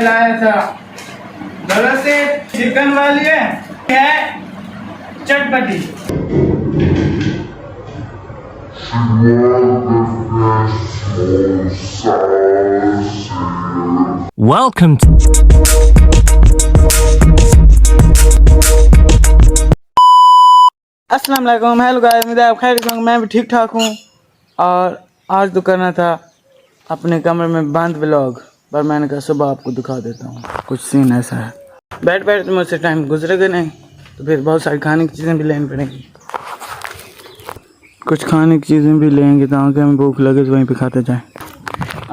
लाया था घर से चिकन वाली है चटपटी। Welcome to अस्सलाम वालेकुम। हेलो गाइस, उम्मीद है आप खैर से होंगे। मैं भी ठीक ठाक हूँ। और आज तो करना था अपने कमरे में बंद व्लॉग, पर मैंने कहा सुबह आपको दिखा देता हूँ। कुछ सीन ऐसा है, बैठ बैठ तो मुझसे टाइम गुजरेगा नहीं, तो फिर बहुत सारी खाने की चीज़ें भी लेनी पड़ेंगी। कुछ खाने की चीज़ें भी लेंगे ताकि हमें भूख लगे तो वहीं पे खाते जाएं।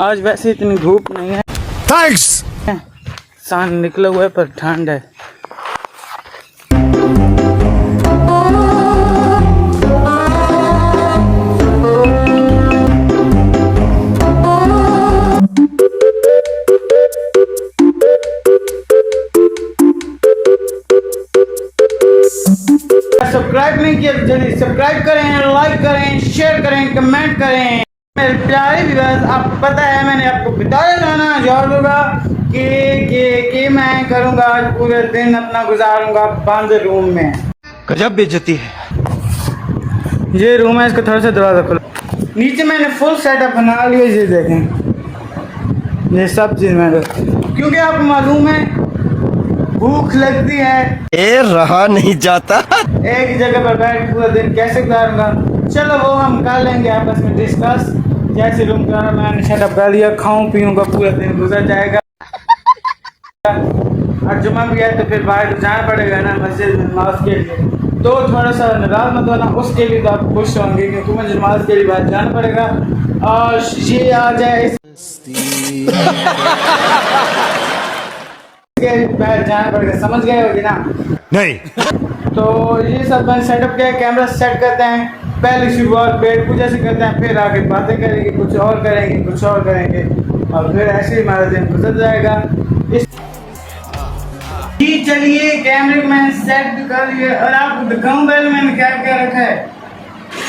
आज वैसे इतनी धूप नहीं है, Thanks. सान निकला हुआ है, पर ठंड है। सब्सक्राइब नहीं किया तो जल्दी सब्सक्राइब करें, लाइक करें, शेयर करें, कमेंट करें। मेरे प्यारे व्यूअर्स, आपको पता है मैंने आपको बताया था ना जोर होगा कि मैं करूँगा आज पूरे दिन अपना गुजारूंगा बंद रूम में। गजब बेइज्जती है। ये रूम है, इसका थोड़ा सा दरवाजा खोलो। नीचे मैंने फुल सेटअप बना लिया, ये देखें, ये सब चीज़ मैंने, क्योंकि आपको मालूम है भूख लगती है, रहा नहीं जाता। एक ही जगह पर बैठ के पूरा दिन कैसे गुजारूंगा। चलो वो हम कर लेंगे आपस में डिस्कस। जैसे रूम का मैंने सेटअप कर लिया, खाऊं पीऊंगा, पूरा दिन गुजर जाएगा। और जुम्मा भी है तो फिर बाहर जाना पड़ेगा ना मस्जिद में नमाज के लिए, तो थोड़ा सा नाराज मत होना, उसके लिए तो आप खुश होंगे क्योंकि मुझे नमाज के लिए बाहर जाना पड़ेगा। और ये आ जाए बाहर जाना पड़ेगा, समझ गए होगी ना? नहीं। तो ये सब मैंने सेटअप किया, कैमरा सेट करते हैं, पहले शुरुआत पेट पूजा से करते हैं, फिर आगे बातें करेंगे, कुछ और करेंगे, कुछ और करेंगे, और फिर ऐसे ही हमारा दिन गुजर जाएगा। जी चलिए, कैमरे को मैंने सेट कर लिया और आपको दिखाऊं पहले मैंने क्या क्या रखा है।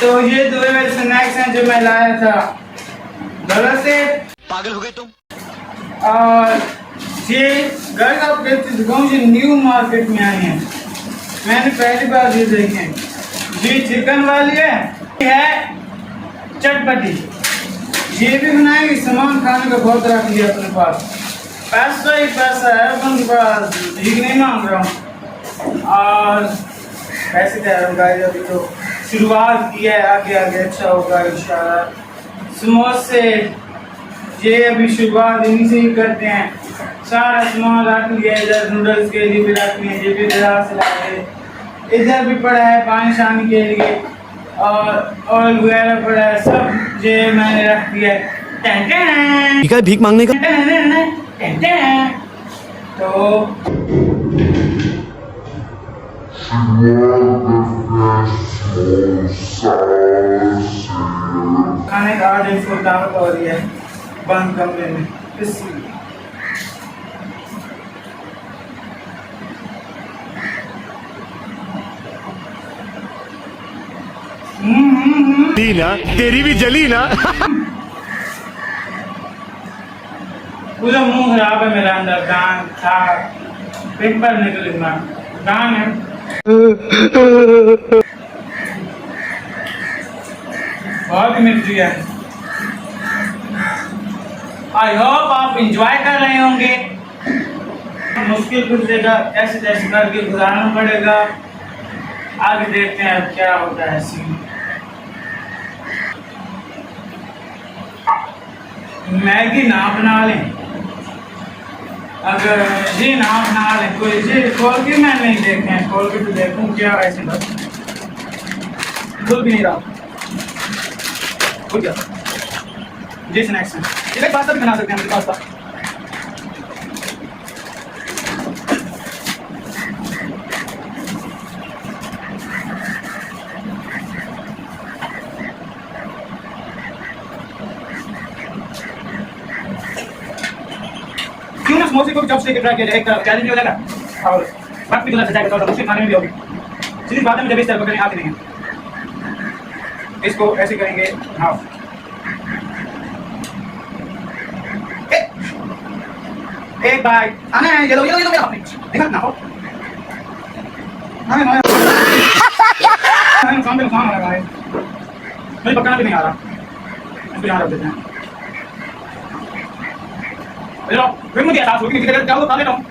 तो ये दो मेरे स्नैक्स हैं जो मैं लाया था घर से। पागल हो गए तुम। और ये घर का दिखाऊं, ये न्यू मार्केट में आए हैं, मैंने पहली बार ये देखे। ये चिकन वाली है चटपटी। ये भी बनाएंगे, सामान खाने का बहुत रख लिया अपने पास, पैसा ही पैसा है अपने पास, ठीक नहीं मांग रहा हूँ। और पैसे दे रहा हूँ गाइस, अभी तो शुरुआत की है, आगे आगे अच्छा होगा इंशाल्लाह। समोसे ये अभी शुरुआत इन्हीं से ही करते हैं। सारा सामान रख लिया, इधर नूडल्स के लिए भी रख लिए, ये भी बाजार से लाए, इधर भी पड़ा है पानी शानी के लिए, और ऑयल वगैरह पड़ा है, सब ये मैंने रख दिया है। भीख मांगने का। तो खाने का आज इसको दावत हो रही है बंद कमरे में, इसलिए ना तेरी भी जली ना। पूरा मुंह खराब है मेरा, अंदर गान था, पिंपल निकले, गान है। बहुत ही मिर्ची है। आई होप आप इंजॉय कर रहे होंगे। मुश्किल गुजरेगा, ऐसे जैसे करके गुजारना पड़ेगा। आगे देखते हैं अब क्या होता है सीन। मैगी ना बना लें, अगर ये ना बना लें, कोई ये खोल के मैं नहीं देखे हैं, खोल के तो देखूं क्या ऐसे बस खुल भी नहीं रहा। खुल गया। जी स्नैक्स हैं, इधर पास्ता भी बना सकते हैं, मुझे पास्ता। क्यों ना समोसे को भी चॉपस्टिक ट्राई किया जाए, एक चैलेंज हो जाएगा और वक्त भी गुजर जाएगा, तो मुश्किल खाने में भी होगी। सीधी बात है, मुझे इस तरह पकड़ने आती नहीं है। इसको ऐसे करेंगे, हाँ एक बाइट आने हैं, ये लो मेरा अपने देखा ना हो नुकसान पे नुकसान हो रहा है, मुझे पकाना भी नहीं आ रहा, इसको यहाँ रख देते हैं। लो फिर मुझे एहसास हो कि किसी जाओ खा लेता हूँ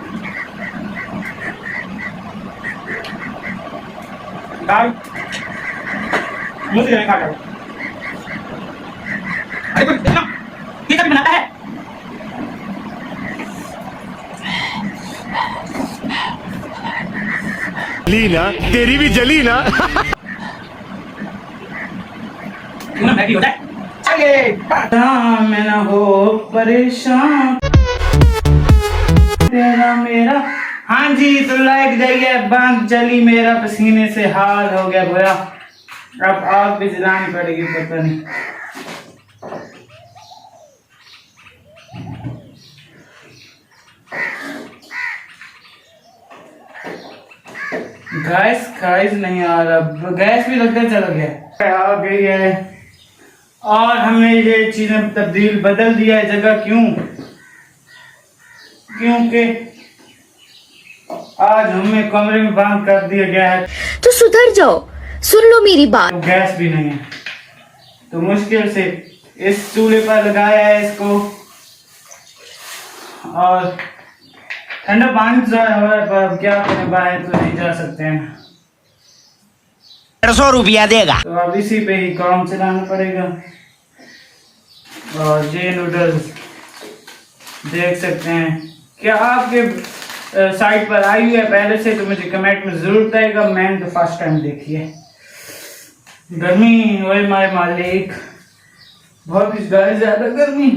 दाल, मुझे नहीं खा जाओ। अरे कोई देखना ठीक है बनाता है। जली ना, तेरी भी जली ना। ना मैगी हो जाए चलिए। मैं ना हो परेशान तेरा मेरा। हाँ जी तो लाइक जाइए, बांध चली मेरा पसीने से हाल हो गया बुरा, अब आग भी जलानी पड़ेगी पता नहीं। गैस नहीं आ रहा, गैस भी लगता चला गया, आ गई है। और हमने ये चीजें तब्दील बदल दिया है जगह, क्यों? क्योंकि आज हमें कमरे में बंद कर दिया गया है। तो सुधर जाओ, सुन लो मेरी बात। तो गैस भी नहीं है तो मुश्किल से इस चूल्हे पर लगाया है इसको, और ठंडा पानी जो है पर क्या करें, बाहर तो नहीं जा सकते हैं। 150 रुपया देगा। तो अब इसी पे ही काम चलाना पड़ेगा। और ये नूडल्स देख सकते हैं, क्या आपके साइट पर आई हुई है पहले से? तो मुझे कमेंट में जरूर बताइएगा, मैंने तो फर्स्ट टाइम देखी है। गर्मी ओए माय मालिक, बहुत ही ज्यादा गर्मी।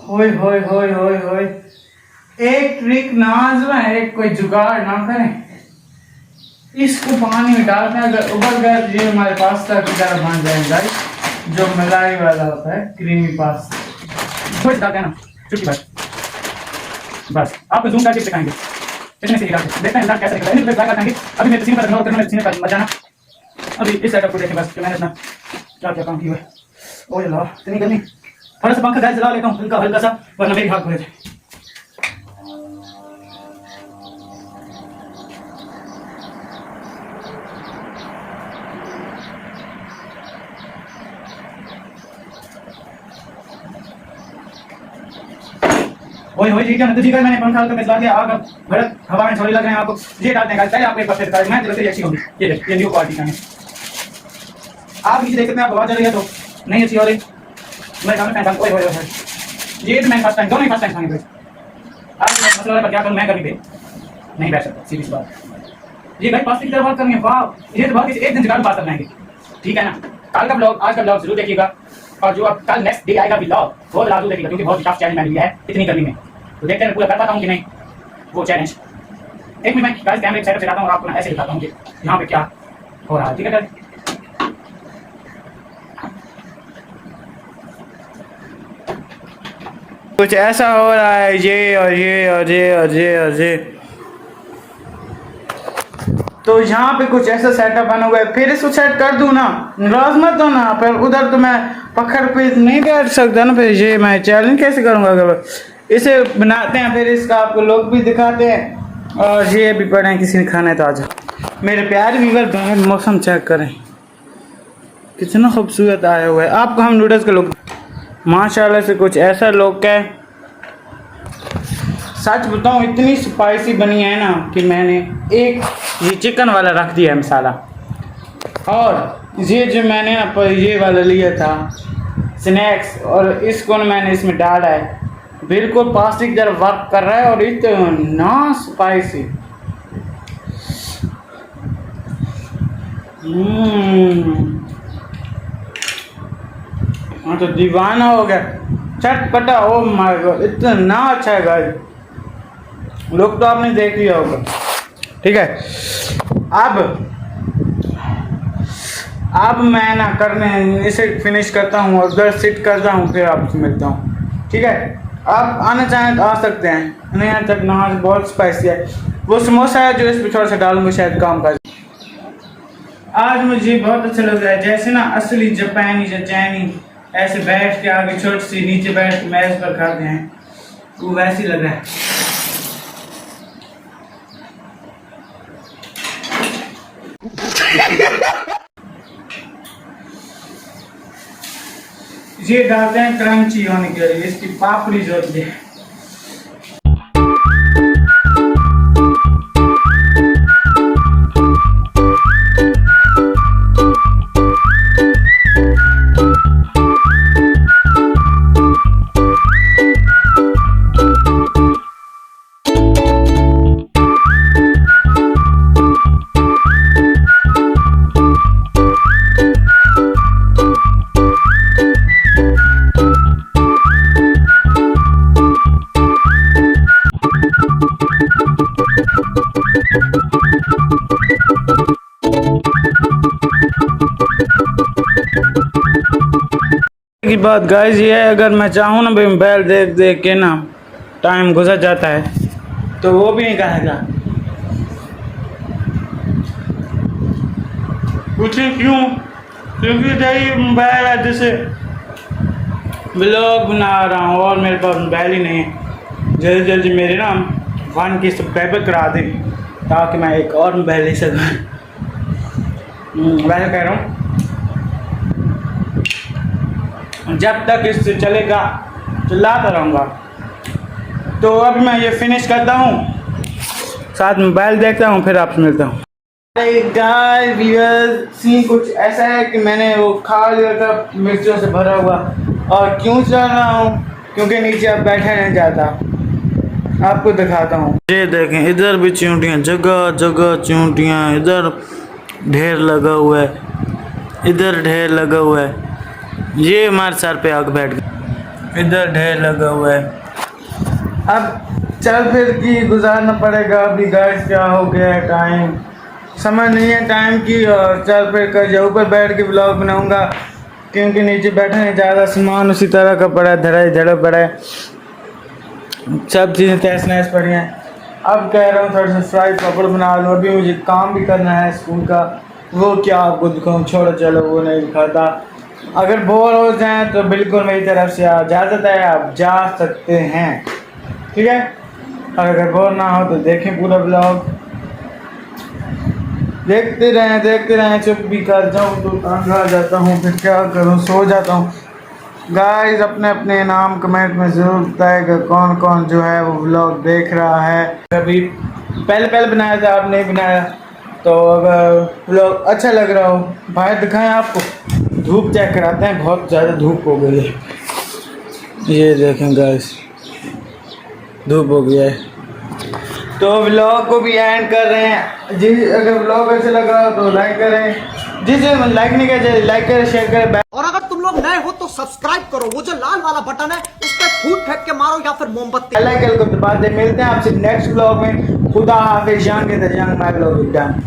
होय होय होय होय होय, एक ट्रिक ना आजमाएं, एक कोई जुगाड़ ना करें, इसको पानी में डालते हैं, अगर उबल गया तो ये हमारे पास्ता की तरह बन जाएगा, जो मलाई वाला होता है, क्रीमी पास्ता। कुछ डालते हैं ना चुटकी भर, बस आपको जूम करके दिखाएंगे, इसमें से देखते हैं कैसे निकलता है। इन्हें ट्राई करेंगे। अभी मैं पसीने पर रखना, और पसीने पर मत जाना। अभी इस सेटअप को देखें बस कि मैंने अपना क्या क्या काम किया है। ओ अल्लाह इतनी गर्मी, थोड़ा सा पंखा गैस जला लेता हूँ हल्का हल्का सा, वरना मेरी हाथ बुरे थे। ओए ओए ठीक है ना, तो ठीक है मैंने पंखा हल्का चला दिया, आग भड़क हवा में छोड़ी लग रहे हैं आपको। ये डालते हैं पहले आपको एक पत्ते दिखाए, मैं जल्दी अच्छी होगी। ये देख, ये न्यू क्वालिटी का है, आप नीचे देख सकते हैं, आपको आवाज आ रही है तो नहीं अच्छी हो रही। मैं सामने पहचान, ओए ओए ओए, ये तो मैं फर्स्ट टाइम, दोनों ही फर्स्ट टाइम खाने पे। आप मसला पर क्या करूं, मैं कभी पे नहीं बैठ सकता, सीधी सी बात। ये भाई प्लास्टिक की तरह बात करनी है, वाह ये तो बहुत एक दिन जुगाड़ बात करना है, ठीक है ना। कल का ब्लॉग, आज का ब्लॉग जरूर देखिएगा, और जो अब कल नेक्स्ट डे आएगा ब्लॉग वो लाजू देखिएगा, क्योंकि बहुत टफ चैलेंज मैंने लिया है इतनी गर्मी में। तो देखते हैं पूरा कर पाता हूँ कि नहीं वो चैलेंज। एक मिनट मैं गाइस कैमरे सेटअप से आता हूँ और आपको ऐसे दिखाता हूँ कि यहाँ पे क्या हो रहा है, ठीक है गाइस। कुछ ऐसा हो रहा है, ये और ये और ये और ये और ये, तो यहाँ पे कुछ ऐसा सेटअप बना हुआ है। फिर इसको सेट कर दूं ना, नाराज मत हो ना, फिर उधर तो मैं पकड़ पे नहीं बैठ सकता ना, फिर ये मैं चैलेंज कैसे करूँगा। अगर इसे बनाते हैं फिर इसका आपको लोग भी दिखाते हैं, और ये भी पढ़ें किसी ने खाना है तो आजा। मेरे प्यारे व्यूअर बाहर मौसम चेक करें कितना खूबसूरत आया हुआ है। आपको हम नूडल्स का लुक माशाल्लाह से कुछ ऐसा लुक है, सच बताऊं इतनी स्पाइसी बनी है ना कि मैंने एक ये चिकन वाला रख दिया है मसाला, और ये जो मैंने ना ये वाला लिया था स्नैक्स, और इसको ना मैंने इसमें डाला है, बिल्कुल प्लास्टिक जरा वर्क कर रहा है, और इतना स्पाइसी। हाँ तो दीवाना हो गया, चटपटा, ओ माय गॉड इतना अच्छा है गाइस, लोग तो आपने देख लिया होगा, ठीक है। अब मैं ना करने इसे फिनिश करता हूँ और उधर सिट करता हूँ, फिर आपसे मिलता हूँ, ठीक है। आप आना चाहें तो आ सकते हैं, नहीं यहाँ तक ना बहुत स्पाइसी है। वो समोसा है जो इस पर थोड़ा सा डालूंगा शायद काम कर। आज मुझे बहुत अच्छा लग रहा है, जैसे ना असली जापानी या चाइनी ऐसे बैठ के आगे छोटी सी नीचे बैठ के मेज पर खाते हैं, वो वैसे ही लग रहा है। ये डालते हैं क्रंची होने के लिए, इसकी पापड़ी जो होती है। की बात गाइस ये है, अगर मैं चाहूँ ना भाई मोबाइल देख देख के ना टाइम गुजर जाता है तो वो भी नहीं कहेगा। पूछे क्यों? क्योंकि यही मोबाइल है जिससे व्लॉग बना रहा हूँ और मेरे पास मोबाइल ही नहीं है। जल्दी जल्दी मेरे ना 1 की सब्सक्राइबर करा दें ताकि मैं एक और मोबाइल ले सकूँ। वैसे कह रहा हूँ जब तक इससे चलेगा चलाता रहूँगा। तो अब मैं ये फिनिश करता हूँ, साथ मोबाइल देखता हूँ, फिर आपसे मिलता हूँ। गाइस व्यूअर्स सीन कुछ ऐसा है कि मैंने वो खा लिया था मिर्चों से भरा हुआ, और क्यों चल रहा हूँ क्योंकि नीचे अब बैठा नहीं जाता। आपको दिखाता हूँ, ये देखें इधर भी चींटियाँ, जगह जगह चींटियाँ, इधर ढेर लगा हुआ है, इधर ढेर लगा हुआ है। ये हमारे सर पे आग बैठ गया, इधर ढेर लगा हुआ है। अब चल फिर की गुजारना पड़ेगा। अभी गाइस क्या हो गया है, टाइम समझ नहीं है टाइम की, और चल फिर कर ऊपर बैठ के ब्लॉग बनाऊंगा क्योंकि नीचे बैठा नहीं ज़्यादा, सामान उसी तरह का पड़ा है, धड़ा पड़ा है, सब चीज़ें तहस नहस पड़ी हैं। अब कह रहा हूँ थोड़ा सा फ्राई पापड़ बना लूँ, अभी मुझे काम भी करना है स्कूल का, वो क्या आपको दिखाऊँ, छोड़ो चलो वो नहीं दिखाता। अगर बोर हो जाएं तो बिल्कुल मेरी तरफ से इजाज़त है, आप जा सकते हैं, ठीक है। और अगर बोर ना हो तो देखें पूरा ब्लॉग, देखते रहें। चुप भी कर जाऊँ तो तंग आ जाता हूँ, फिर क्या करूँ, सो जाता हूँ। गाइस अपने अपने नाम कमेंट में ज़रूर बताएगा कौन कौन जो है वो ब्लॉग देख रहा है। कभी पहले बनाया था, आप नहीं बनाया, तो अगर ब्लॉग अच्छा लग रहा हो भाई दिखाएं आपको। धूप चेक कराते हैं, बहुत ज़्यादा धूप हो गई है, ये देखें गाइस धूप हो गया है। तो व्लॉग को भी एंड कर रहे हैं। जी अगर व्लॉग अच्छा लगा तो लाइक करें, जिसे लाइक नहीं करे लाइक करें, शेयर करें। और अगर तुम लोग नए हो तो सब्सक्राइब करो, वो जो लाल वाला बटन है उस पर फूट फेंक के मारो या फिर मोमबत्ती। बेल आइकन को दबा दे। मिलते हैं आपसे नेक्स्ट व्लॉग में। खुदा हाफिज़। जंग के दरिया में व्लॉग डन।